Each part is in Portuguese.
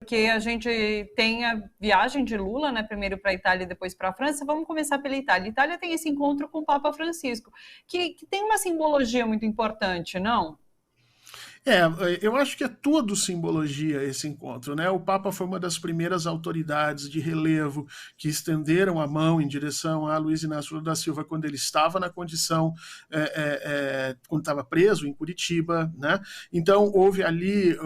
porque a gente tem a viagem de Lula, né, primeiro para a Itália e depois para a França. Vamos começar pela Itália. A Itália tem esse encontro com o Papa Francisco, que tem uma simbologia muito importante, não? Eu acho que é tudo simbologia esse encontro, né? O Papa foi uma das primeiras autoridades de relevo que estenderam a mão em direção a Luiz Inácio Lula da Silva quando ele estava na condição, quando estava preso em Curitiba, né? Então houve ali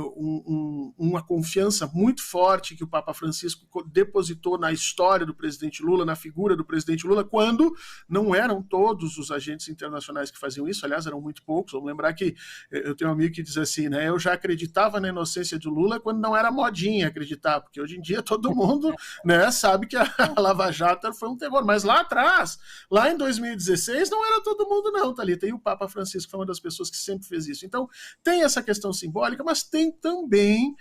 uma confiança muito forte que o Papa Francisco depositou na história do presidente Lula, na figura do presidente Lula, quando não eram todos os agentes internacionais que faziam isso, aliás, eram muito poucos. Vamos lembrar que eu tenho um amigo que diz assim, né? Eu já acreditava na inocência de Lula quando não era modinha acreditar, porque hoje em dia todo mundo, né, sabe que a Lava Jato foi um terror, mas lá atrás, lá em 2016, não era todo mundo não, Thalita, e o Papa Francisco foi uma das pessoas que sempre fez isso. Então, tem essa questão simbólica, mas tem também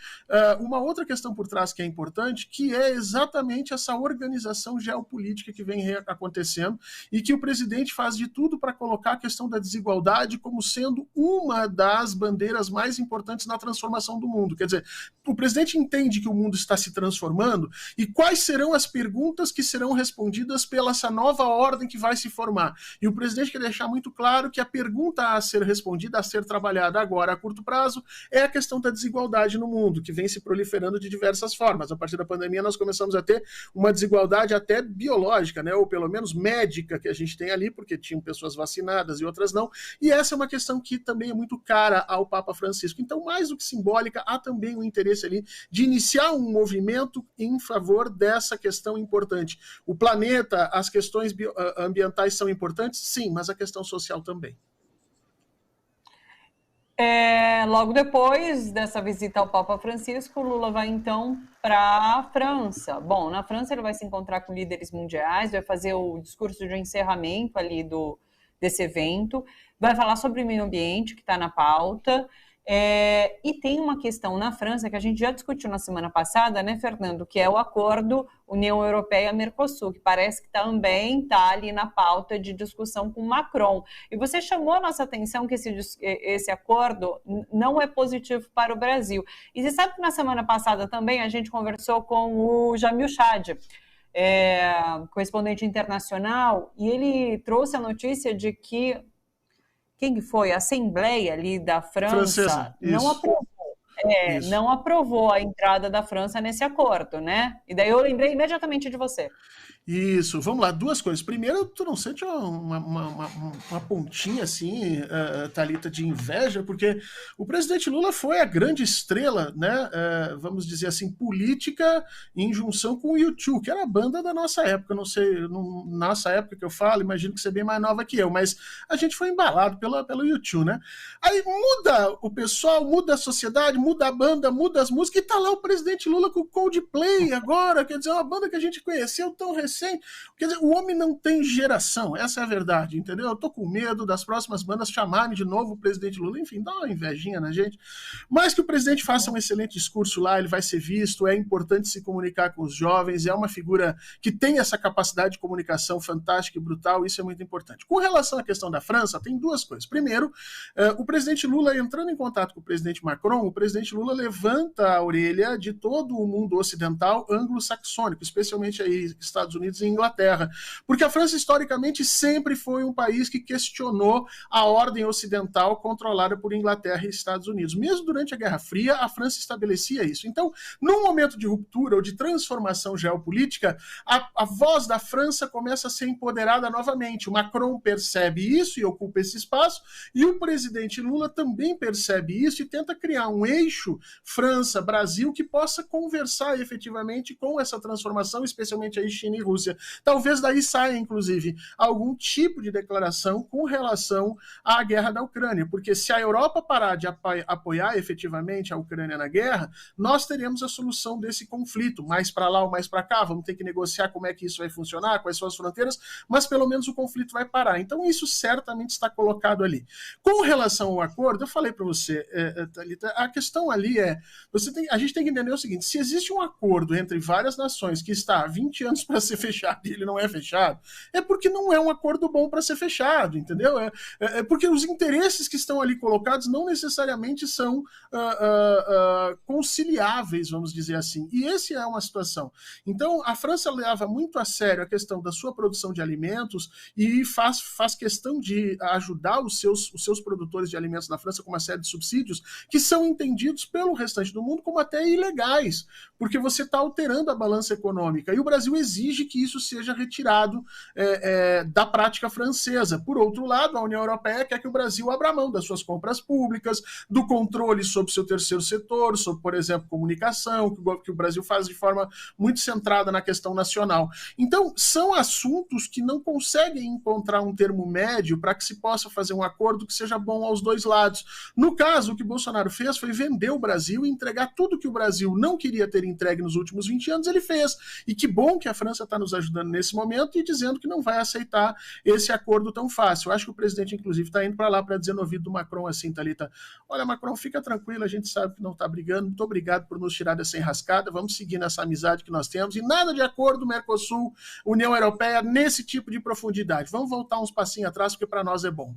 uma outra questão por trás que é importante, que é exatamente essa organização geopolítica que vem acontecendo e que o presidente faz de tudo para colocar a questão da desigualdade como sendo uma das bandeiras mais importantes na transformação do mundo. Quer dizer, o presidente entende que o mundo está se transformando e quais serão as perguntas que serão respondidas pela essa nova ordem que vai se formar. E o presidente quer deixar muito claro que a pergunta a ser respondida, a ser trabalhada agora a curto prazo, é a questão da desigualdade no mundo, que vem se proliferando de diversas formas. A partir da pandemia nós começamos a ter uma desigualdade até biológica, né, ou pelo menos médica, que a gente tem ali, porque tinham pessoas vacinadas e outras não, e essa é uma questão que também é muito cara ao Papa Francisco. Então, mais do que simbólica, há também um interesse ali de iniciar um movimento em favor dessa questão importante. O planeta, as questões ambientais são importantes? Sim, mas a questão social também. Logo depois dessa visita ao Papa Francisco, Lula vai então para a França. Bom, na França ele vai se encontrar com líderes mundiais, vai fazer o discurso de encerramento ali desse evento, vai falar sobre o meio ambiente, que está na pauta. E tem uma questão na França que a gente já discutiu na semana passada, né, Fernando, que é o acordo União Europeia-Mercosul, que parece que também está ali na pauta de discussão com Macron. E você chamou a nossa atenção que esse acordo não é positivo para o Brasil. E você sabe que na semana passada também a gente conversou com o Jamil Chad, correspondente internacional, e ele trouxe a notícia de que quem foi? A Assembleia ali da França não aprovou a entrada da França nesse acordo, né? E daí eu lembrei imediatamente de você. Isso, vamos lá, duas coisas. Primeiro, tu não sente uma pontinha assim, Thalita, de inveja, porque o presidente Lula foi a grande estrela, né, vamos dizer assim, política em junção com o U2, que era a banda da nossa época. Não sei, nossa época que eu falo, imagino que você é bem mais nova que eu, mas a gente foi embalado pelo U2, né? Aí muda o pessoal, muda a sociedade, muda a banda, muda as músicas, e tá lá o presidente Lula com o Coldplay agora, quer dizer, uma banda que a gente conheceu tão recente. Quer dizer, o homem não tem geração, essa é a verdade, entendeu? Eu tô com medo das próximas bandas chamarem de novo o presidente Lula, enfim, dá uma invejinha na gente. Mas que o presidente faça um excelente discurso lá, ele vai ser visto, é importante se comunicar com os jovens, é uma figura que tem essa capacidade de comunicação fantástica e brutal, isso é muito importante. Com relação à questão da França, tem duas coisas. Primeiro, o presidente Lula, entrando em contato com o presidente Macron, o presidente Lula levanta a orelha de todo o mundo ocidental anglo-saxônico, especialmente aí Estados Unidos e Inglaterra, porque a França historicamente sempre foi um país que questionou a ordem ocidental controlada por Inglaterra e Estados Unidos. Mesmo durante a Guerra Fria, a França estabelecia isso. Então, num momento de ruptura ou de transformação geopolítica, a voz da França começa a ser empoderada novamente. O Macron percebe isso e ocupa esse espaço, e o presidente Lula também percebe isso e tenta criar um eixo França-Brasil que possa conversar efetivamente com essa transformação, especialmente aí China e Rússia. Talvez daí saia, inclusive, algum tipo de declaração com relação à guerra da Ucrânia, porque se a Europa parar de apoiar efetivamente a Ucrânia na guerra, nós teremos a solução desse conflito, mais para lá ou mais para cá, vamos ter que negociar como é que isso vai funcionar, quais são as fronteiras, mas pelo menos o conflito vai parar. Então isso certamente está colocado ali. Com relação ao acordo, eu falei para você, Thalita, a questão questão ali a gente tem que entender o seguinte, se existe um acordo entre várias nações que está há 20 anos para ser fechado e ele não é fechado, é porque não é um acordo bom para ser fechado, entendeu? É porque os interesses que estão ali colocados não necessariamente são conciliáveis, vamos dizer assim. E essa é uma situação. Então, a França leva muito a sério a questão da sua produção de alimentos e faz questão de ajudar os seus produtores de alimentos na França com uma série de subsídios que são entendidos pelo restante do mundo como até ilegais, porque você está alterando a balança econômica. E o Brasil exige que isso seja retirado da prática francesa. Por outro lado, a União Europeia quer que o Brasil abra mão das suas compras públicas, do controle sobre o seu terceiro setor, sobre, por exemplo, comunicação, que o Brasil faz de forma muito centrada na questão nacional. Então, são assuntos que não conseguem encontrar um termo médio para que se possa fazer um acordo que seja bom aos dois lados. No caso, o que Bolsonaro fez foi vender o Brasil e entregar tudo que o Brasil não queria ter entregue nos últimos 20 anos, ele fez. E que bom que a França está nos ajudando nesse momento e dizendo que não vai aceitar esse acordo tão fácil. Eu acho que o presidente, inclusive, está indo para lá para dizer no ouvido do Macron assim, Thalita, olha, Macron, fica tranquilo, a gente sabe que não está brigando, muito obrigado por nos tirar dessa enrascada, vamos seguir nessa amizade que nós temos, e nada de acordo Mercosul, União Europeia, nesse tipo de profundidade. Vamos voltar uns passinhos atrás, porque para nós é bom.